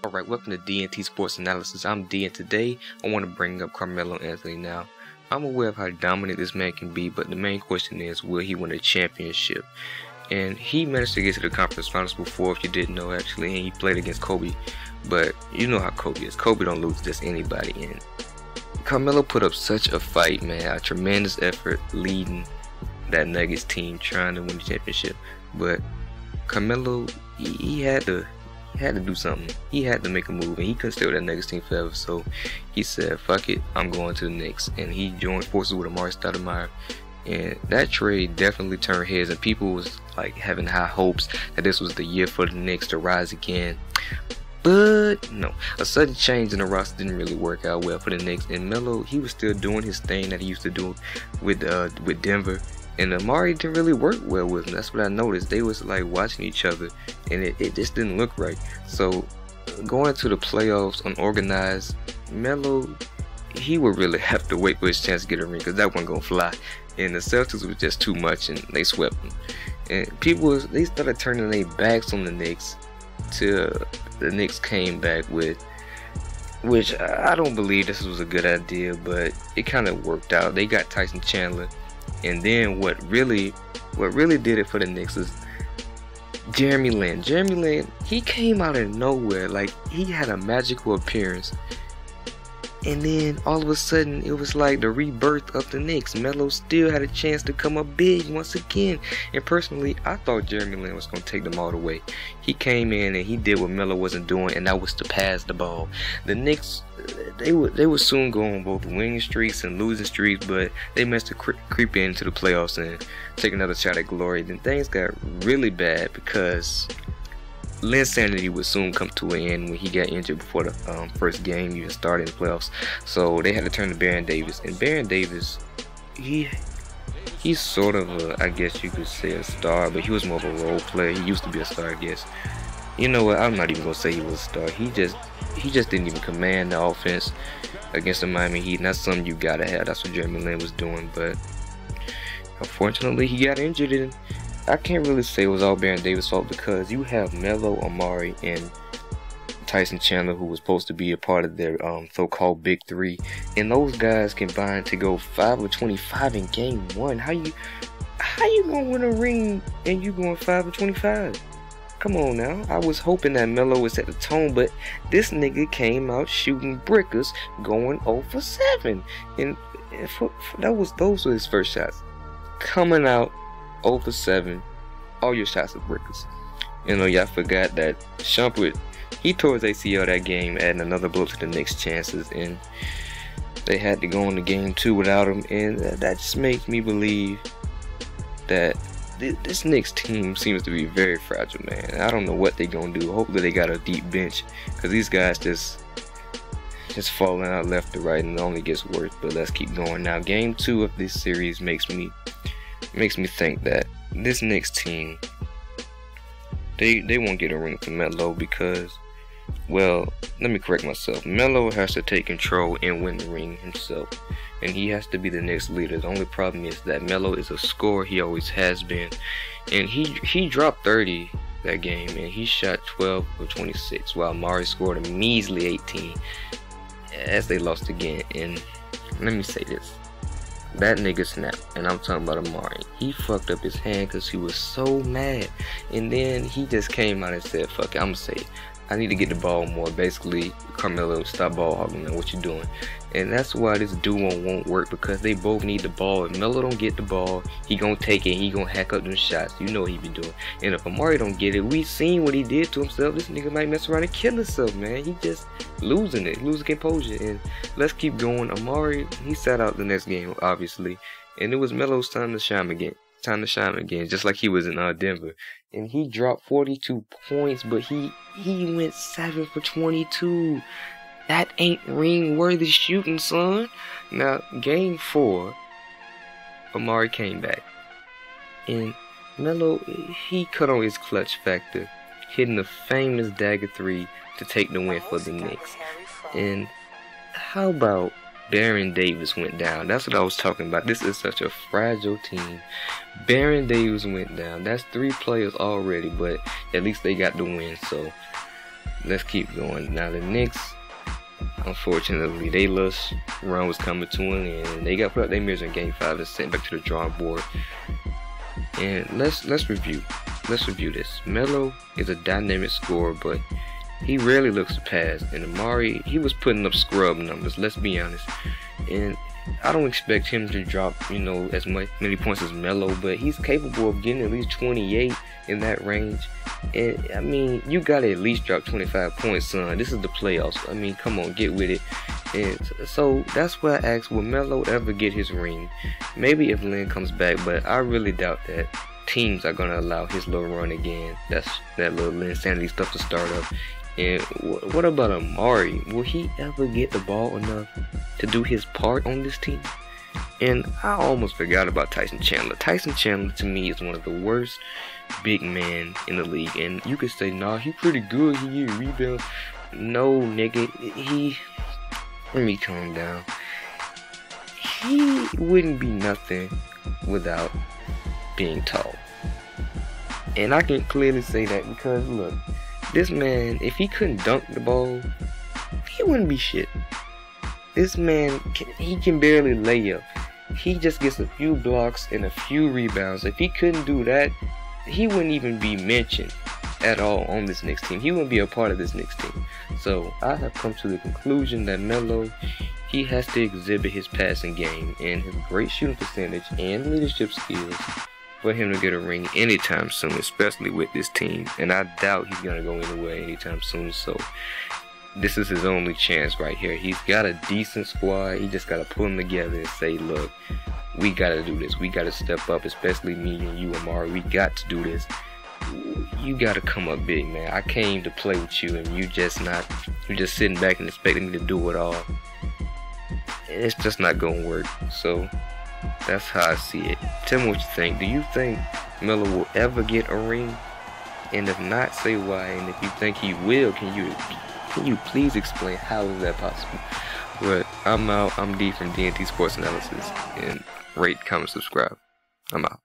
Alright, welcome to D&T Sports Analysis. I'm D, and today I want to bring up Carmelo Anthony. Now, I'm aware of how dominant this man can be, but the main question is, will he win a championship? And he managed to get to the conference finals before, if you didn't know, actually, and he played against Kobe. But you know how Kobe is. Kobe don't lose to just anybody, and Carmelo put up such a fight, man, a tremendous effort leading that Nuggets team trying to win the championship. But Carmelo, he had to do something. He had to make a move, and he couldn't stay with that Nuggets team forever. So he said, "Fuck it, I'm going to the Knicks." And he joined forces with Amari Stoudemire. And that trade definitely turned heads, and people was like having high hopes that this was the year for the Knicks to rise again. But no, a sudden change in the roster didn't really work out well for the Knicks. And Melo, he was still doing his thing that he used to do with Denver. And Amari didn't really work well with him. That's what I noticed. They was like watching each other, and it just didn't look right. So going to the playoffs unorganized, Melo, he would really have to wait for his chance to get a ring, because that wasn't gonna fly. And the Celtics was just too much, and they swept him. And they started turning their backs on the Knicks till the Knicks came back with, which I don't believe this was a good idea, but it kind of worked out. They got Tyson Chandler. And then what really did it for the Knicks is Jeremy Lin. Jeremy Lin, he came out of nowhere. Like, he had a magical appearance. And then all of a sudden, it was like the rebirth of the Knicks. Melo still had a chance to come up big once again. And personally, I thought Jeremy Lin was going to take them all the way. He came in and he did what Melo wasn't doing, and that was to pass the ball. The Knicks, they would soon go on both winning streaks and losing streaks, but they managed to creep into the playoffs and take another shot at glory. Then things got really bad because Lin's sanity would soon come to an end when he got injured before the first game even started in the playoffs. So they had to turn to Baron Davis. And Baron Davis, he's sort of a, I guess you could say, a star, but he was more of a role player. He used to be a star, I guess. You know what? I'm not even gonna say he was a star. He just didn't even command the offense against the Miami Heat. And that's something you gotta have. That's what Jeremy Lin was doing. But unfortunately, he got injured, and I can't really say it was all Baron Davis' fault, because you have Melo, Amari, and Tyson Chandler, who was supposed to be a part of their so-called Big Three, and those guys combined to go 5 of 25 in Game 1. How you gonna win a ring and you going 5 of 25? Come on now. I was hoping that Melo would set the tone, but this nigga came out shooting brickers, going 0 for 7, and those were his first shots. Coming out 0 for 7, all your shots are brickers. You know, y'all forgot that Shumpert, he tore his ACL that game, adding another blow to the Knicks' chances, and they had to go into Game 2 without him, and that just makes me believe that this Knicks team seems to be very fragile, man. I don't know what they're gonna do. Hopefully they got a deep bench, because these guys just falling out left to right, and it only gets worse. But let's keep going. Now, Game 2 of this series makes me think that this Knicks team, they won't get a ring for Melo, because, well, let me correct myself. Melo has to take control and win the ring himself, and he has to be the next leader. The only problem is that Melo is a scorer. He always has been, and he dropped 30 that game, and he shot 12 of 26, while Amari scored a measly 18 as they lost again. And let me say this. That nigga snapped, and I'm talking about Amari. He fucked up his hand because he was so mad. And then he just came out and said, "Fuck it, I'm gonna say it. I need to get the ball more." Basically, Carmelo, stop ball hogging, man. What you doing? And that's why this duo won't work, because they both need the ball. If Melo don't get the ball, he gonna take it and he gonna hack up them shots. You know what he be doing. And if Amari don't get it, we seen what he did to himself. This nigga might mess around and kill himself, man. He just losing composure. And let's keep going. Amari, he sat out the next game, obviously, and it was Melo's time to shine again. Just like he was in Denver. And he dropped 42 points, but he went 7 for 22. That ain't ring-worthy shooting, son. Now, Game 4, Amari came back, and Melo, he cut on his clutch factor, hitting the famous dagger 3 to take the win for the Knicks. And how about Baron Davis went down? That's what I was talking about. This is such a fragile team. Baron Davis went down. That's 3 players already, but at least they got the win. So let's keep going. Now the Knicks, unfortunately, they lost. Run was coming to an end, and they got put up their mirrors in Game 5 and sent back to the drawing board. And let's review. Let's review this. Melo is a dynamic scorer, but he rarely looks to pass. And Amari, he was putting up scrub numbers. Let's be honest. And I don't expect him to drop, as many points as Melo, but he's capable of getting at least 28 in that range. And I mean, you gotta at least drop 25 points, son. This is the playoffs. I mean, come on, get with it. And so that's why I asked, will Melo ever get his ring? Maybe if Lynn comes back, but I really doubt that teams are gonna allow his little run again. That's that little insanity stuff to start up. And what about Amari? Will he ever get the ball enough to do his part on this team? And I almost forgot about Tyson Chandler. Tyson Chandler, to me, is one of the worst big men in the league. And you could say, nah, he's pretty good. He rebounds. No, nigga. Let me calm down. He wouldn't be nothing without being tall. And I can clearly say that because, look, this man, if he couldn't dunk the ball, he wouldn't be shit. This man, he can barely lay up. He just gets a few blocks and a few rebounds. If he couldn't do that, he wouldn't even be mentioned at all on this Knicks team. He wouldn't be a part of this Knicks team. So I have come to the conclusion that Melo, he has to exhibit his passing game and his great shooting percentage and leadership skills for him to get a ring anytime soon, especially with this team. And I doubt he's gonna go anywhere anytime soon. So this is his only chance right here. He's got a decent squad. He just gotta put them together and say, look, we gotta do this. We gotta step up, especially me and you, Amari. We got to do this. You gotta come up big, man. I came to play with you, and you're just sitting back and expecting me to do it all. It's just not gonna work. So that's how I see it. Tell me what you think. Do you think Melo will ever get a ring? And if not, say why. And if you think he will, can you please explain how is that possible? But I'm out. I'm D from D&T Sports Analysis. And rate, comment, subscribe. I'm out.